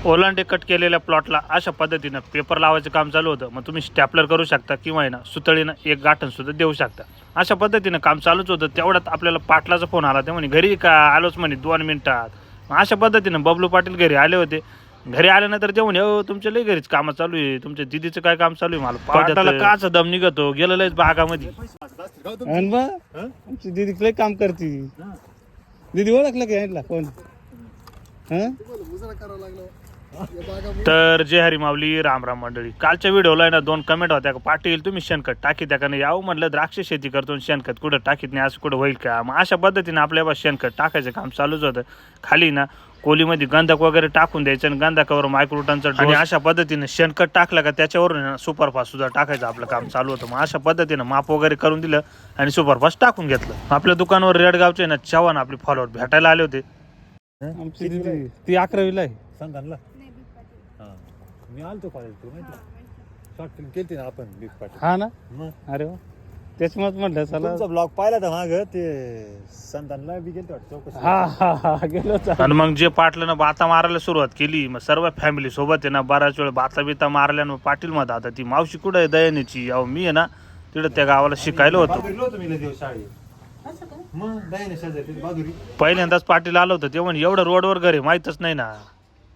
ओलांडे cut केलेल्या प्लॉटला अशा पद्धतीनं पेपर लावायचं काम चालू होतं. मग तुम्ही स्टॅपलर करू शकता किंवा आहे ना सुतळीनं एक गाठण सुद्धा देऊ शकता. अशा पद्धतीनं काम चालूच होतं. तेवढ्यात आपल्याला पाटलाचा फोन आला. ते म्हणे घरी का आलोच म्हणे 2 मिनिटात. मग अशा पद्धतीनं बबलू पाटील घरी आले होते. घरी आल्यानंतर ते म्हणे हो तुमच्या लई घरीच कामं चालू आहे, तुमच्या दिदीचं काय काम चालू आहे मला पाटाला काचा दम निघतो गेलेलंच बागामध्ये. आमची दीदी लय काम करते. दीदी ओळखलं का यांना कोण? तर जय हरी माऊली राम राम मंडळी. कालच्या व्हिडिओला आहे ना 2 कमेंट होत्या का पाटील तुम्ही शेणखत टाकीत त्या का नाही. यावं म्हटलं द्राक्ष शेती करतो शेणखत कुठं टाकीत नाही असं कुठं होईल का. मग अशा पद्धतीने आपल्या शेणखत टाकायचं काम चालूच होतं. खाली ना कोलीमध्ये गंधक वगैरे टाकून द्यायचं आणि गंधकावर मायक्रोटनचं आणि अशा पद्धतीने शेणखत टाकलं का त्याच्यावरून सुपरफास्ट सुद्धा टाकायचं आपलं काम चालू होतं. मग अशा पद्धतीनं माप वगैरे करून दिलं आणि सुपरफास्ट टाकून घेतलं. आपल्या दुकानावर रेडगावचे ना चव्हाण आपले फॉलोअर भेटायला आले होते. आमची दीदी ती 11वीला आहे. संघानला मी आलतो कॉलेज तू माहिती शॉर्ट फिल्म केली ना आपण बिग पार्टी. हा ना. मग अरे वा त्याच्यामुळेच म्हटलं चला. तुमचा ब्लॉग पाहिला तर माग ते संतानला बी गेलतो चौकशी. हा गेलो होतो. आणि मग जे पाटलानं बाता मारायला सुरुवात केली मग सर्व फॅमिली सोबत आहे ना बऱ्याच वेळ बाता बिता मारल्यानं पाटील मग आता ती मावशी कुठं आहे दयानीची. अहो मी आहे ना तिकडं त्या गावाला शिकायला होतो. मग दयाने शेजारी बाजूरी पहिल्यांदाच पाटील आलं होतं ते म्हणे एवढं रोडवर घर आहे माहीतच नाही ना.